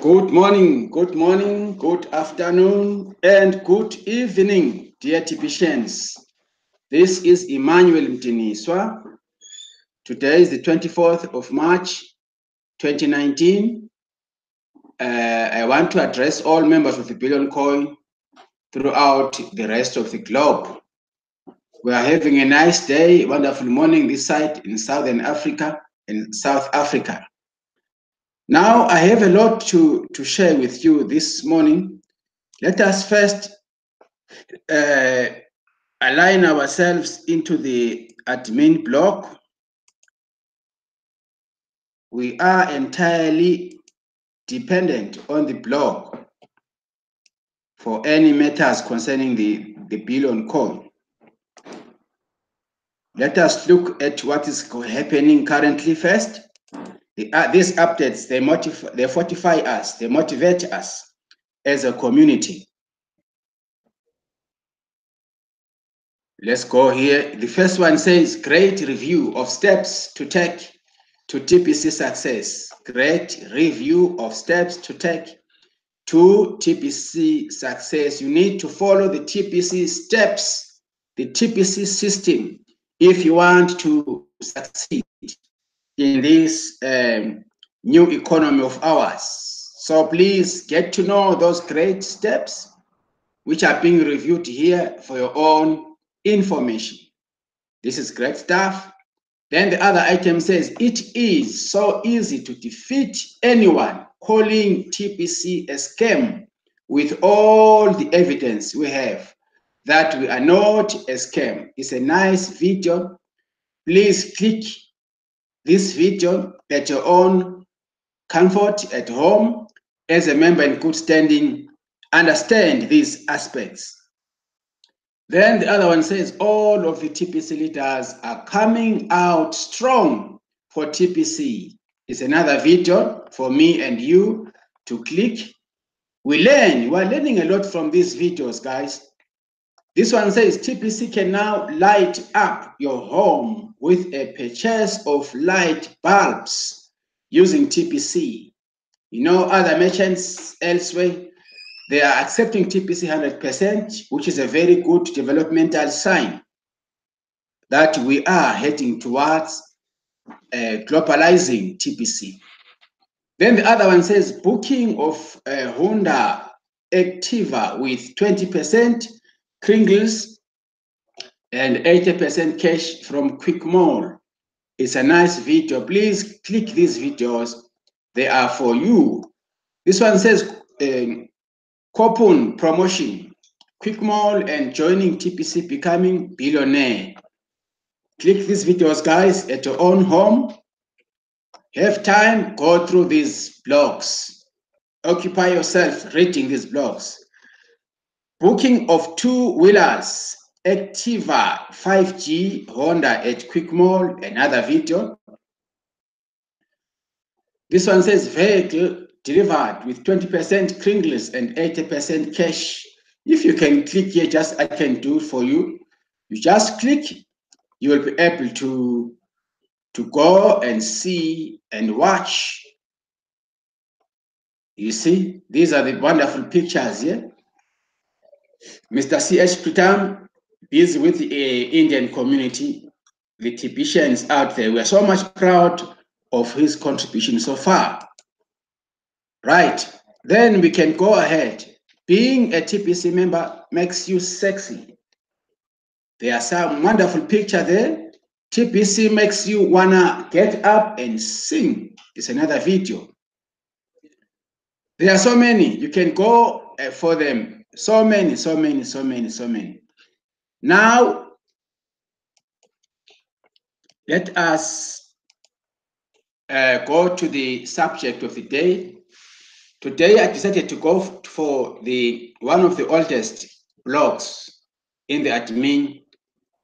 Good morning, good afternoon, and good evening, dear Tipicians. This is Emmanuel Mdiniswa. Today is the 24th of March, 2019. I want to address all members of the Billion Coin throughout the rest of the globe. We are having a nice day, wonderful morning this side in Southern Africa and South Africa. Now, I have a lot to share with you this morning. Let us first align ourselves into the admin block. We are entirely dependent on the block for any matters concerning the Billion Coin. Let us look at what is happening currently first. These updates, they fortify us, they motivate us as a community. Let's go here. The first one says, great review of steps to take to TPC success. Great review of steps to take to TPC success. You need to follow the TPC steps, the TPC system, if you want to succeed in this new economy of ours. So please get to know those great steps which are being reviewed here for your own information. This is great stuff. Then the other item says, it is so easy to defeat anyone calling TPC a scam with all the evidence we have that we are not a scam. It's a nice video. Please click this video at your own comfort at home. As a member in good standing, understand these aspects. Then the other one says, all of the TPC leaders are coming out strong for TPC. It's another video for me and you to click. We're learning a lot from these videos, guys. This one says, TPC can now light up your home with a purchase of light bulbs using TPC. You know, other merchants elsewhere, they are accepting TPC 100%, which is a very good developmental sign that we are heading towards globalizing TPC. Then the other one says, booking of Honda Activa with 20% Kringles and 80% cash from Quick Mall. It's a nice video. Please click these videos. They are for you. This one says, coupon promotion, Quick Mall and joining TPC becoming billionaire. Click these videos, guys, at your own home. Have time, go through these blogs. Occupy yourself reading these blogs. Booking of two-wheelers, Activa 5G Honda at Quick Mall, another video. This one says vehicle delivered with 20% Kringles and 80% cash. If you can click here, just I can do for you. You just click, you will be able to go and see and watch. You see, these are the wonderful pictures here. Mr. C.H. Pritam, busy with the Indian community, the Tipicians out there. We are so much proud of his contribution so far. Right, then we can go ahead. Being a TPC member makes you sexy. There are some wonderful pictures there. TPC makes you wanna get up and sing. It's another video. There are so many. You can go for them. So many. Now, let us go to the subject of the day. Today, I decided to go for one of the oldest blogs in the admin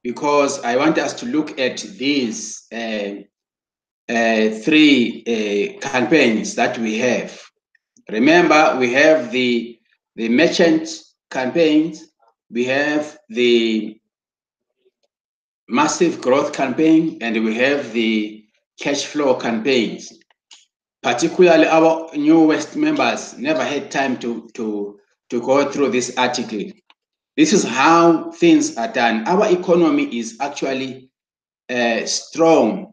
because I want us to look at these three campaigns that we have. Remember, we have the merchant campaigns, we have the massive growth campaign, and we have the cash flow campaigns. particularly our newest members, never had time to go through this article. This is how things are done. Our economy is actually strong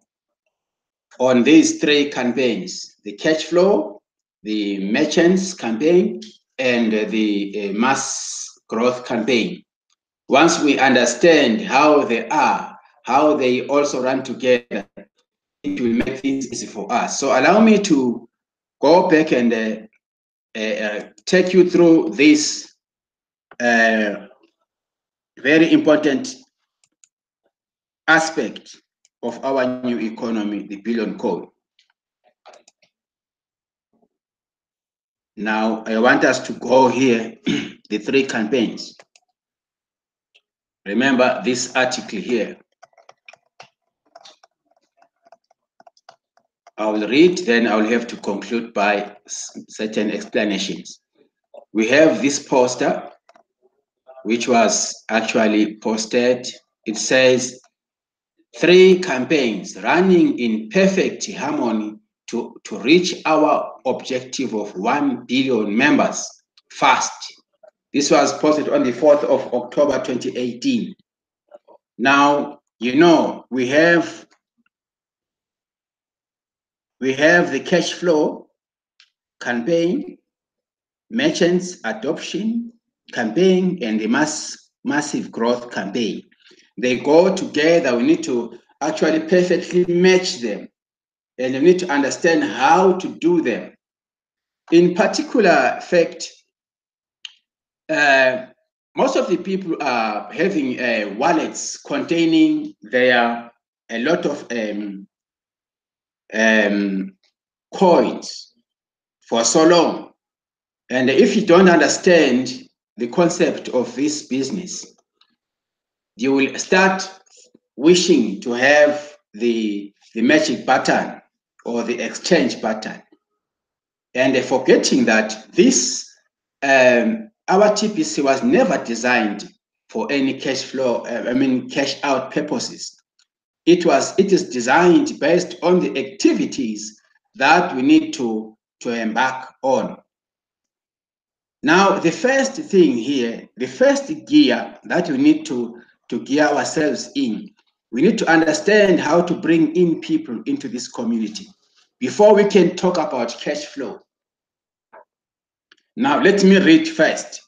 on these three campaigns: the cash flow, the merchants campaign, and the mass growth campaign. Once we understand how they are, how they also run together, it will make things easy for us. So allow me to go back and take you through this very important aspect of our new economy, the billion code. Now, I want us to go here, the three campaigns. Remember this article here. I will read, then I will have to conclude by certain explanations. We have this poster, which was actually posted. It says, 3 campaigns running in perfect harmony to reach our objective of 1 billion members fast. This was posted on the 4th of October 2018. Now, you know, we have the cash flow campaign, merchants adoption campaign, and the massive growth campaign. They go together. We need to actually perfectly match them, and you need to understand how to do them. In particular fact, most of the people are having wallets containing a lot of coins for so long. And if you don't understand the concept of this business, you will start wishing to have the magic button or the exchange button, and forgetting that this our TPC was never designed for any cash flow, cash out purposes. It is designed based on the activities that we need to embark on. Now, the first thing here, the first gear that we need to gear ourselves in, we need to understand how to bring in people into this community before we can talk about cash flow. Now, let me read first,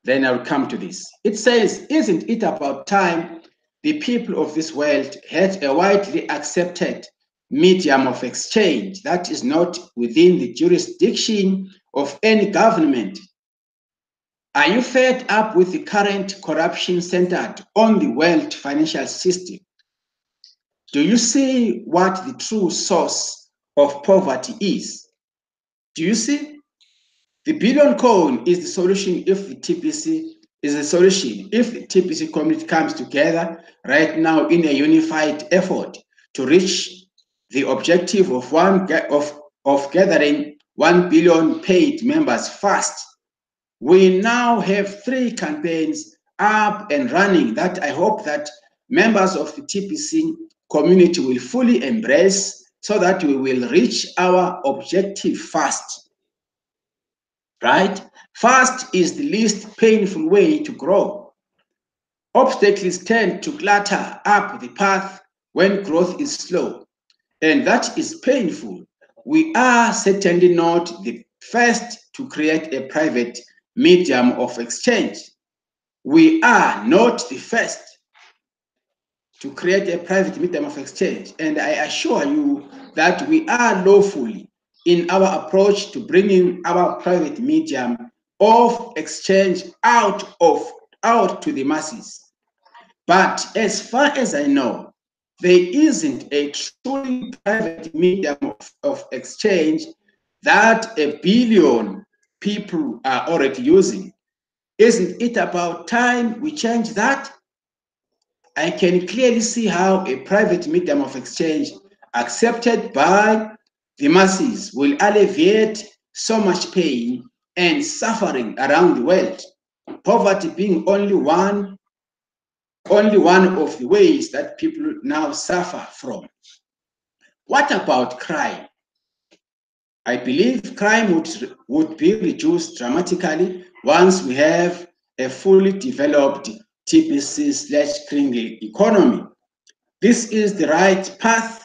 then I'll come to this. It says, isn't it about time the people of this world had a widely accepted medium of exchange that is not within the jurisdiction of any government? Are you fed up with the current corruption centered on the world financial system? Do you see what the true source of poverty is? Do you see? The billion coin is the solution if the TPC is a solution. If the TPC community comes together right now in a unified effort to reach the objective of gathering 1 billion paid members fast, we now have 3 campaigns up and running that I hope that members of the TPC community will fully embrace so that we will reach our objective fast. Right? Fast is the least painful way to grow. Obstacles tend to clutter up the path when growth is slow, and that is painful. We are certainly not the first to create a private medium of exchange. We are not the first to create a private medium of exchange, and I assure you that we are lawfully in our approach to bringing our private medium of exchange out to the masses. But as far as I know, there isn't a truly private medium of exchange that 1 billion people are already using. Isn't it about time we change that? I can clearly see how a private medium of exchange accepted by the masses will alleviate so much pain and suffering around the world, poverty being only one of the ways that people now suffer from. What about crime? I believe crime would be reduced dramatically once we have a fully developed TPC/Kringle economy. This is the right path.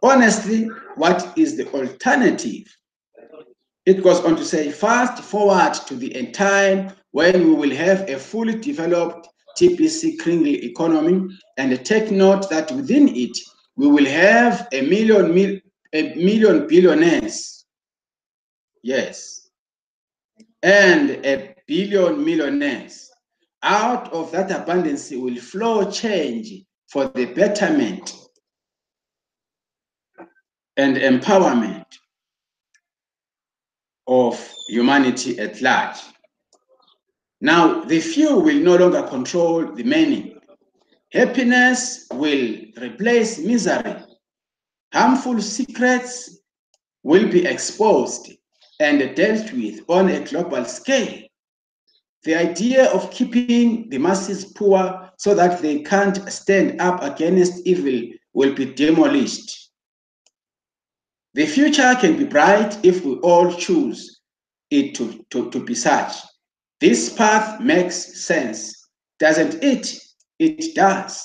Honestly, what is the alternative? It goes on to say, fast forward to the time when we will have a fully developed TPC Kringle economy, and take note that within it, we will have a million billionaires. Yes. And a billion millionaires. Out of that abundance will flow change for the betterment and empowerment of humanity at large. Now, the few will no longer control the many. Happiness will replace misery. Harmful secrets will be exposed and dealt with on a global scale. The idea of keeping the masses poor so that they can't stand up against evil will be demolished. The future can be bright if we all choose it to be such. This path makes sense, doesn't it? It does.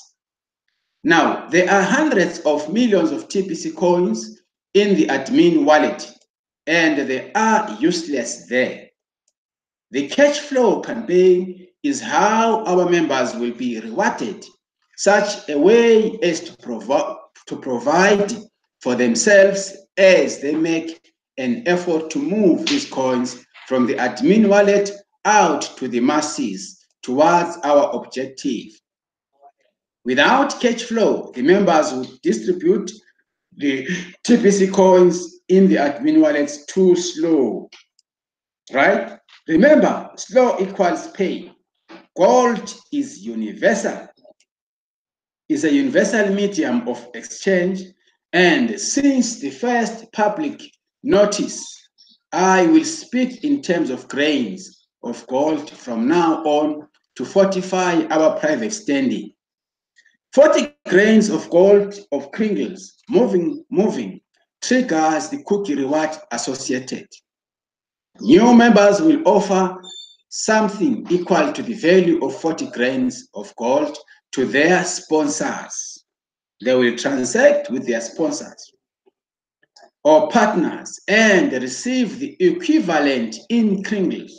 Now, there are hundreds of millions of TPC coins in the admin wallet, and they are useless there. The cash flow campaign is how our members will be rewarded, such a way as to provide for themselves as they make an effort to move these coins from the admin wallet out to the masses towards our objective. Without cash flow, the members would distribute the TPC coins in the admin wallets too slow, right? Remember, slow equals pay. Gold is universal, is a universal medium of exchange, and since the first public notice, I will speak in terms of grains of gold from now on to fortify our private standing. 40 grains of gold of Kringles moving triggers the cookie reward associated. New members will offer something equal to the value of 40 grains of gold to their sponsors. They will transact with their sponsors or partners and receive the equivalent in Kringles.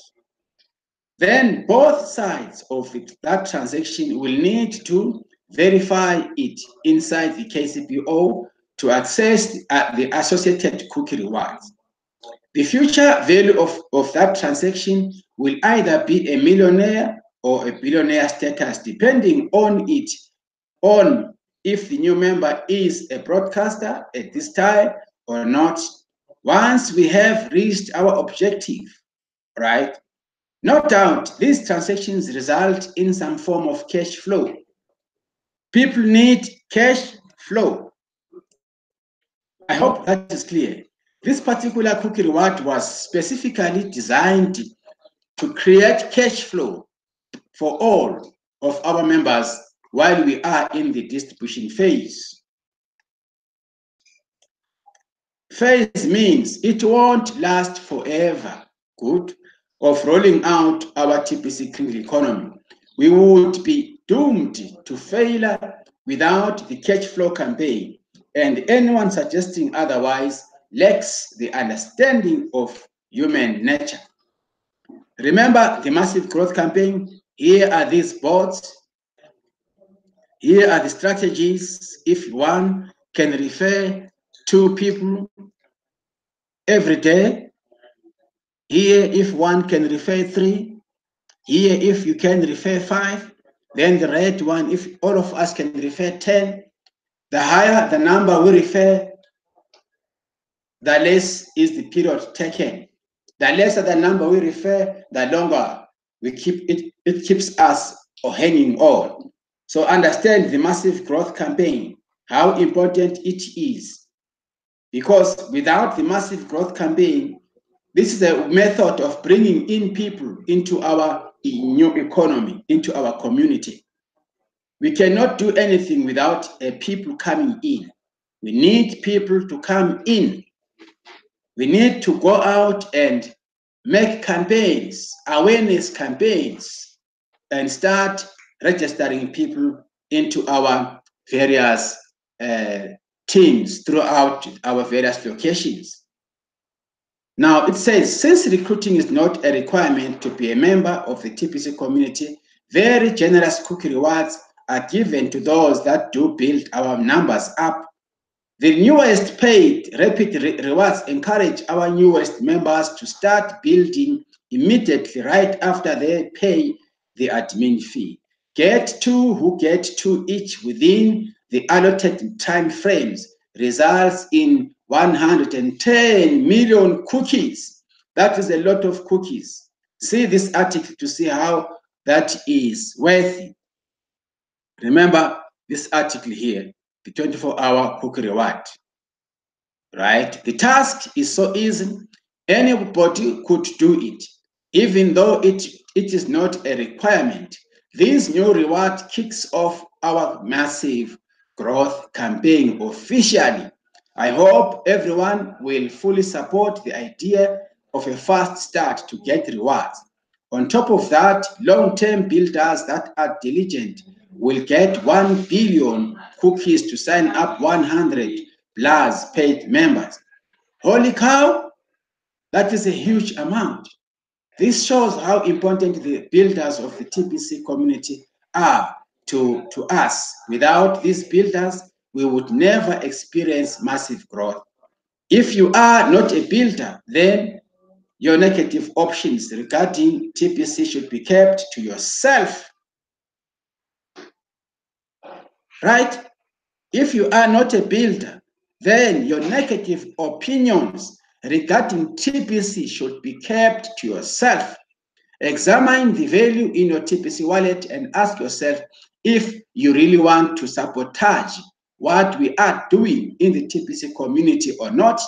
Then both sides of that transaction will need to verify it inside the KCPO to access the associated cookie rewards. The future value of that transaction will either be a millionaire or a billionaire status, depending on if the new member is a broadcaster at this time or not. Once we have reached our objective, right? No doubt, these transactions result in some form of cash flow. People need cash flow. I hope that is clear. This particular cookie reward was specifically designed to create cash flow for all of our members while we are in the distribution phase. Phase means it won't last forever, good, of rolling out our TPC Kringle economy. We would be doomed to failure without the cash flow campaign, and anyone suggesting otherwise lacks the understanding of human nature. Remember the massive growth campaign? Here are these boards. Here are the strategies. If one can refer 2 people every day, here if one can refer 3, here if you can refer 5, then the red one, if all of us can refer 10, the higher the number we refer, the less is the period taken. The lesser the number we refer, the longer we keep it keeps us hanging on. So understand the massive growth campaign, how important it is. Because without the massive growth campaign, this is a method of bringing in people into our new economy, into our community. We cannot do anything without people coming in. We need people to come in. We need to go out and make campaigns, awareness campaigns, and start registering people into our various teams throughout our various locations. Now, it says, since recruiting is not a requirement to be a member of the TPC community, very generous cookie rewards are given to those that do build our numbers up. The newest paid rapid rewards encourage our newest members to start building immediately right after they pay the admin fee. Get two who get two each within the allotted time frames results in 110 million cookies. That is a lot of cookies. See this article to see how that is worthy. Remember this article here, the 24-hour cookie reward. Right? The task is so easy, anybody could do it, even though it is not a requirement. This new reward kicks off our massive growth campaign officially. I hope everyone will fully support the idea of a fast start to get rewards. On top of that, long-term builders that are diligent will get 1 billion cookies to sign up 100 plus paid members. Holy cow, that is a huge amount. This shows how important the builders of the TPC community are to us. Without these builders, we would never experience massive growth. If you are not a builder, then your negative options regarding TPC should be kept to yourself. Right? If you are not a builder, then your negative opinions regarding TPC should be kept to yourself. Examine the value in your TPC wallet and ask yourself if you really want to sabotage what we are doing in the TPC community or not.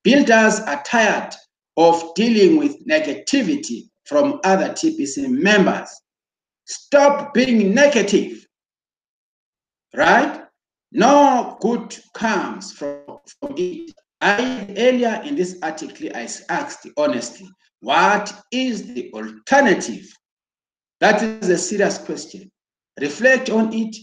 Builders are tired of dealing with negativity from other TPC members. Stop being negative, right? No good comes from it. Earlier in this article, I asked honestly, what is the alternative? That is a serious question. Reflect on it.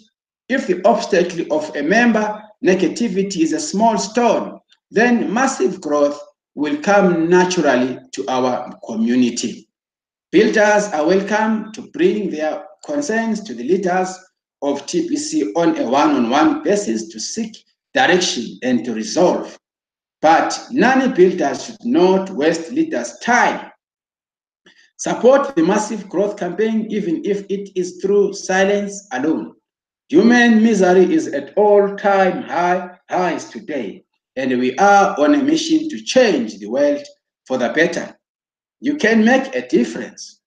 If the obstacle of a member negativity is a small stone, then massive growth will come naturally to our community. Builders are welcome to bring their concerns to the leaders of TPC on a one-on-one basis to seek direction and to resolve. But non-builders should not waste leaders' time. Support the massive growth campaign even if it is through silence alone. Human misery is at all-time highs today, and we are on a mission to change the world for the better. You can make a difference.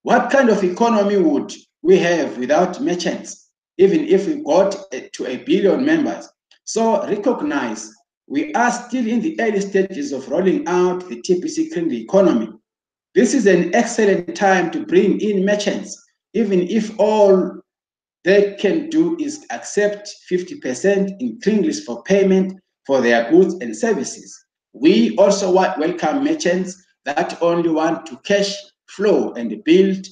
What kind of economy would we have without merchants, even if we got to 1 billion members? So recognize we are still in the early stages of rolling out the TPC friendly economy. This is an excellent time to bring in merchants, even if all they can do is accept 50% in English for payment for their goods and services. We also welcome merchants that only want to cash flow and build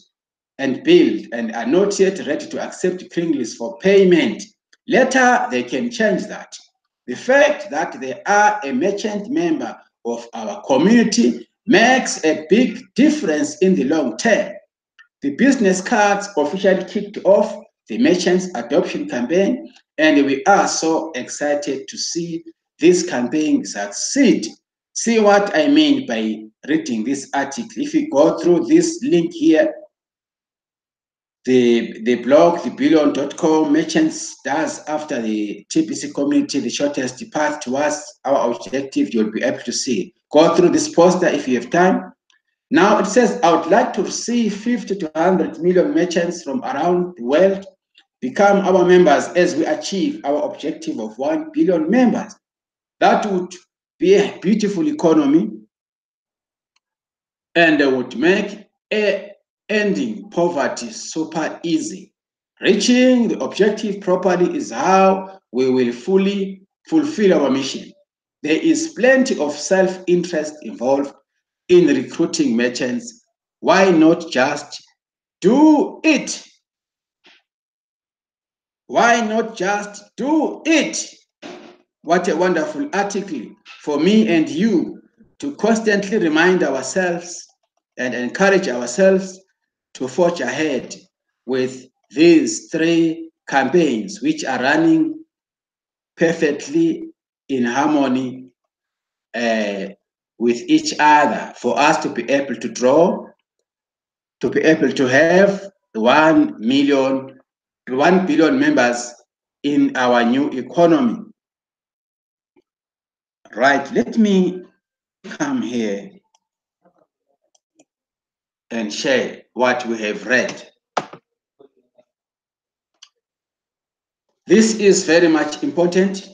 and are not yet ready to accept English for payment. Later, they can change that. The fact that they are a merchant member of our community makes a big difference in the long term. The business cards officially kicked off the merchants adoption campaign, and we are so excited to see this campaign succeed. See what I mean by reading this article. If you go through this link here, the blog, thebillion.com, merchants does after the TPC community the shortest path towards our objective, you'll be able to see. Go through this poster if you have time. Now it says, I would like to see 50 to 100 million merchants from around the world become our members as we achieve our objective of 1 billion members. That would be a beautiful economy and would make ending poverty super easy. Reaching the objective properly is how we will fully fulfill our mission. There is plenty of self-interest involved in recruiting merchants. Why not just do it? Why not just do it? What a wonderful article for me and you to constantly remind ourselves and encourage ourselves to forge ahead with these three campaigns, which are running perfectly in harmony with each other, for us to be able to draw, to be able to have 1 billion members in our new economy. Right, let me come here and share what we have read. This is very much important.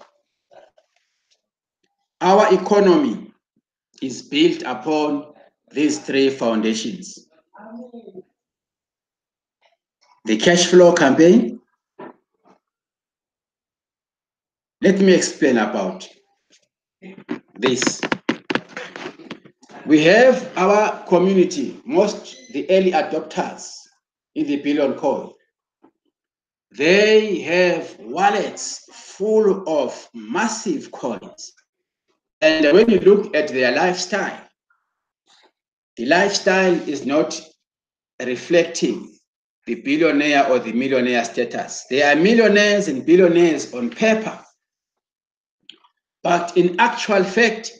Our economy is built upon these three foundations. The cash flow campaign. Let me explain about this. We have our community, the early adopters in the billion coin. They have wallets full of massive coins. And when you look at their lifestyle, the lifestyle is not reflecting the billionaire or the millionaire status. They are millionaires and billionaires on paper, but in actual fact,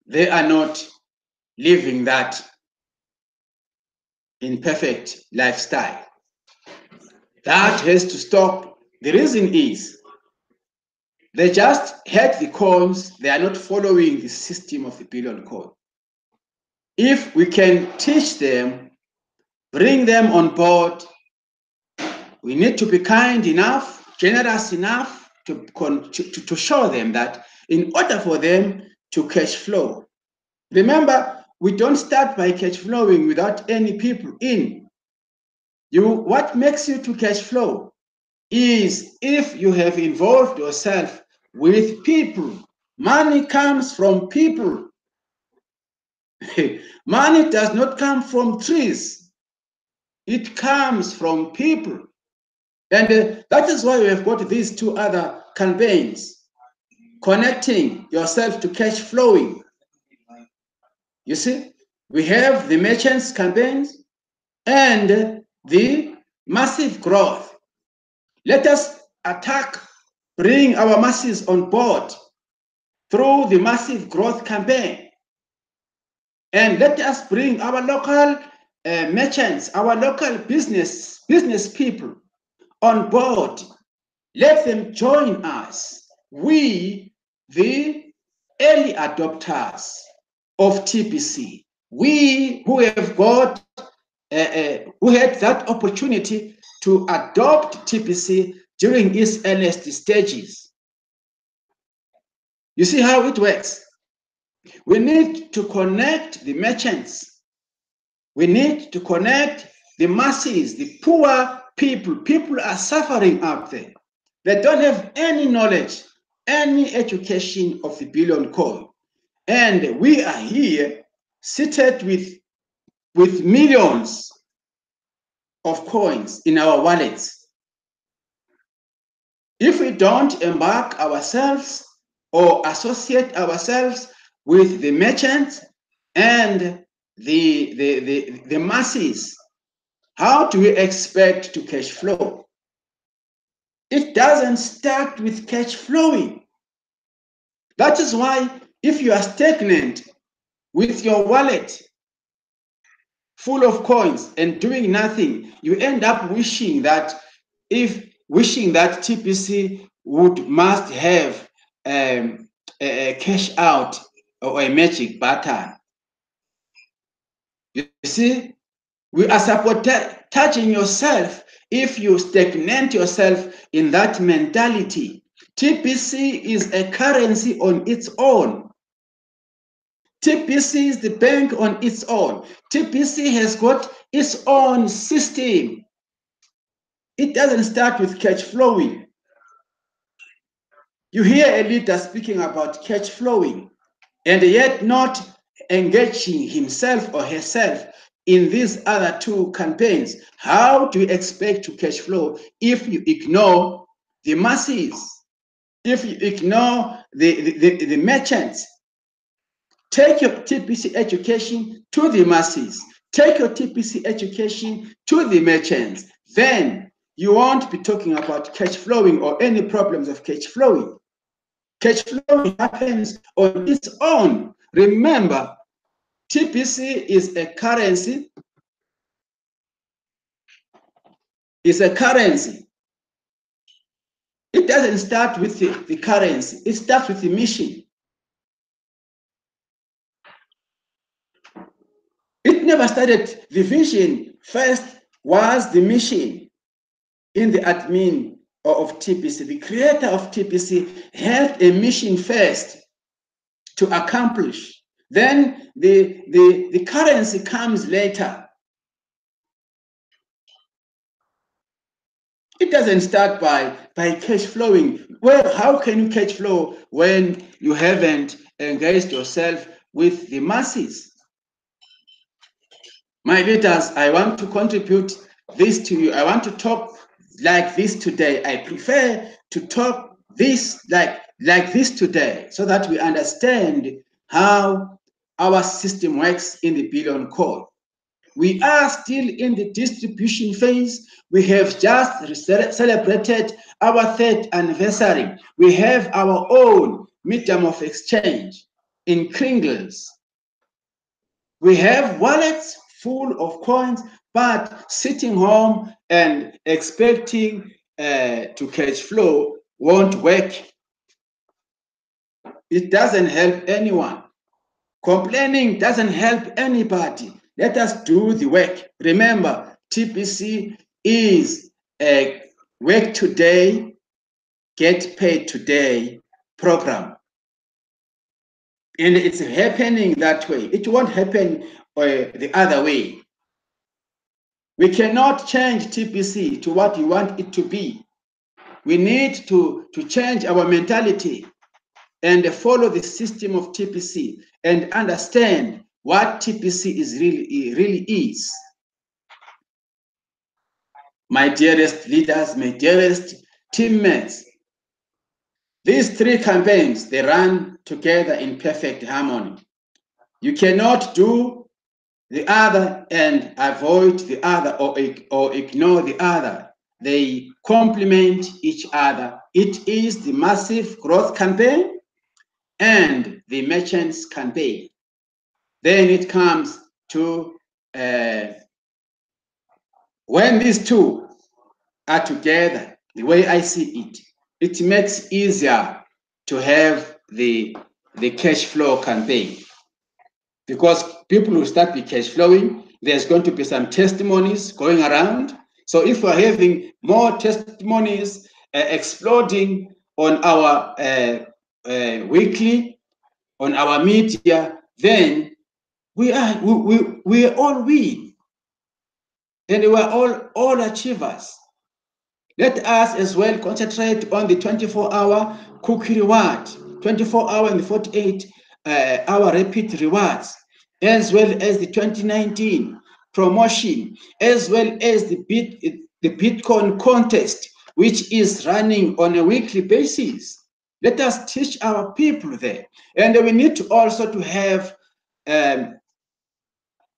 they are not living that in perfect lifestyle. That has to stop. The reason is they just had the coins, they are not following the system of the billion coin. If we can teach them, bring them on board, we need to be kind enough, generous enough to show them that in order for them to cash flow. Remember, we don't start by cash flowing without any people in. What makes you to cash flow is if you have involved yourself with people. Money comes from people. Money does not come from trees. It comes from people. And that is why we have got these two other campaigns, connecting yourself to cash flowing. You see, we have the merchants campaigns and the massive growth. Let us bring our masses on board through the massive growth campaign. And let us bring our local merchants, our local business people on board. Let them join us. We, the early adopters of TPC, we who have got, who had that opportunity to adopt TPC during its earliest stages. You see how it works? We need to connect the merchants. We need to connect the masses, the poor people. People are suffering out there. They don't have any knowledge, any education of the billion coin. And we are here seated with millions of coins in our wallets. If we don't embark ourselves or associate ourselves with the merchants and the masses, how do we expect to cash flow? It doesn't start with cash flowing. That is why if you are stagnant with your wallet full of coins and doing nothing, you end up wishing that TPC must have a cash out or a magic button. You see, we are sabotaging yourself if you stagnate yourself in that mentality. TPC is a currency on its own. TPC is the bank on its own. TPC has got its own system. It doesn't start with cash flowing. You hear a leader speaking about cash flowing and yet not engaging himself or herself in these other two campaigns. How do you expect to cash flow if you ignore the masses, if you ignore the merchants? Take your TPC education to the masses. Take your TPC education to the merchants. Then you won't be talking about cash flowing or any problems of cash flowing. Cash flowing happens on its own. Remember, TPC is a currency. It's a currency. It doesn't start with the currency. It starts with the mission. It never started. The vision first was the mission in the admin of TPC. The creator of TPC had a mission first to accomplish. Then the currency comes later. It doesn't start by cash flowing. Well, how can you cash flow when you haven't engaged yourself with the masses? My leaders, I want to contribute this to you. I want to talk like this today. I prefer to talk this like this today so that we understand how our system works in the billion code. We are still in the distribution phase. We have just celebrated our third anniversary. We have our own medium of exchange in Kringles. We have wallets full of coins, but sitting home and expecting to cash flow won't work. It doesn't help anyone. Complaining doesn't help anybody. Let us do the work. Remember, TPC is a work today, get paid today program. And it's happening that way. It won't happen the other way. We cannot change TPC to what we want it to be. We need to change our mentality and follow the system of TPC and understand what TPC is really is. My dearest leaders, my dearest teammates, these three campaigns, they run together in perfect harmony. You cannot do the other and avoid the other or ignore the other. They complement each other. It is the massive growth campaign and the merchants campaign. Then it comes to when these two are together, the way I see it, it makes easier to have the cash flow campaign, because people will start the cash flowing. There's going to be some testimonies going around. So if we're having more testimonies exploding on our weekly, on our media, then we all win, and we are all achievers. Let us as well concentrate on the 24-hour cookie reward, 24-hour and the 48-hour repeat rewards, as well as the 2019 promotion, as well as the Bitcoin contest, which is running on a weekly basis. Let us teach our people there. And we need to also to have the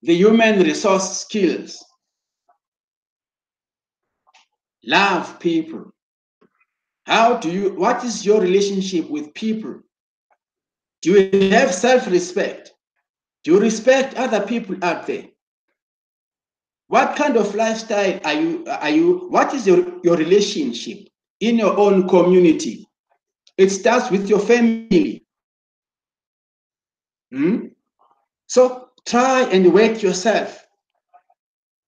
human resource skills. Love people. What is your relationship with people? Do you have self-respect? Do you respect other people out there? What kind of lifestyle are you? What is your relationship in your own community? It starts with your family. So try and work yourself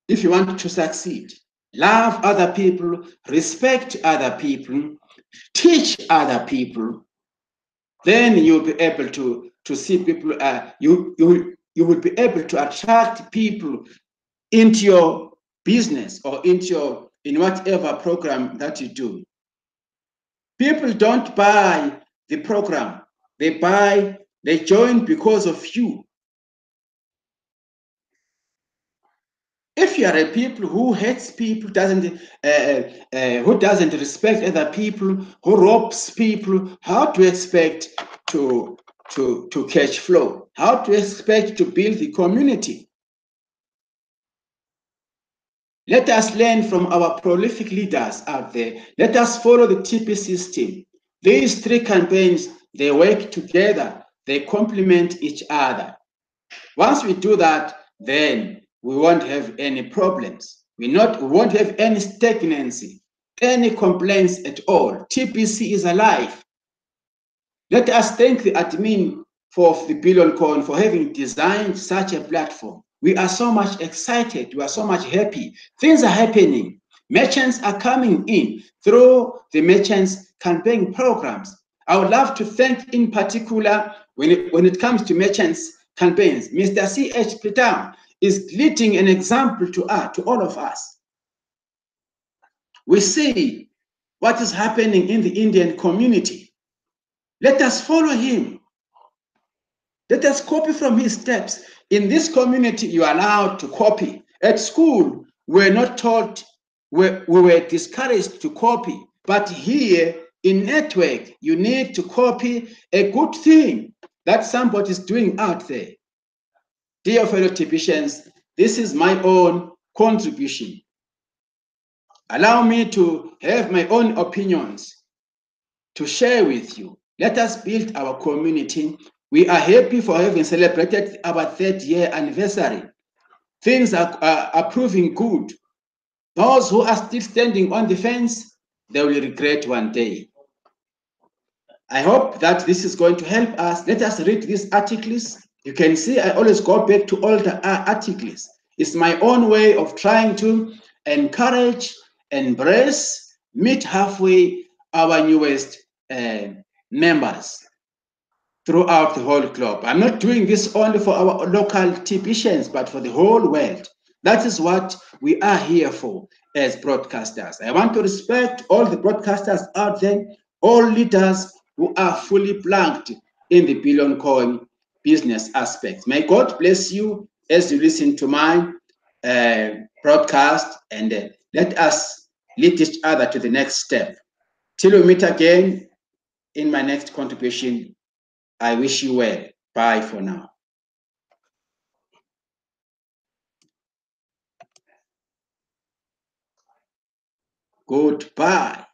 if you want to succeed. Love other people, respect other people, teach other people. Then you'll be able to see people. You will be able to attract people into your business or in whatever program that you do. People don't buy the program. They join because of you. If you are a people who hates people, who doesn't respect other people, who robs people, how to expect to catch flow? How to expect to build the community? Let us learn from our prolific leaders out there. Let us follow the TP system. These three campaigns, they work together. They complement each other. Once we do that, then we won't have any problems. We won't have any stagnancy, any complaints at all. TPC is alive. Let us thank the admin for the Billion Coin for having designed such a platform. We are so much excited. We are so much happy. Things are happening. Merchants are coming in through the merchants campaign programs. I would love to thank in particular when it comes to merchants campaigns, Mr. C.H. Pritam is leading an example to all of us. We see what is happening in the Indian community. Let us follow him. Let us copy from his steps. In this community, you are allowed to copy. At school, we're not taught, we were discouraged to copy. But here in network, you need to copy a good thing that somebody is doing out there. Dear fellow TPians, this is my own contribution. Allow me to have my own opinions to share with you. Let us build our community. We are happy for having celebrated our 3rd year anniversary. Things are proving good. Those who are still standing on the fence, they will regret one day. I hope that this is going to help us. Let us read these articles. You can see I always go back to all the articles. It's my own way of trying to encourage, embrace, meet halfway our newest members throughout the whole globe. I'm not doing this only for our local TPians, but for the whole world. That is what we are here for as broadcasters. I want to respect all the broadcasters out there, all leaders who are fully plugged in the Billion Coin business aspects. May God bless you as you listen to my broadcast, and let us lead each other to the next step. Till we meet again in my next contribution, I wish you well. Bye for now. Goodbye.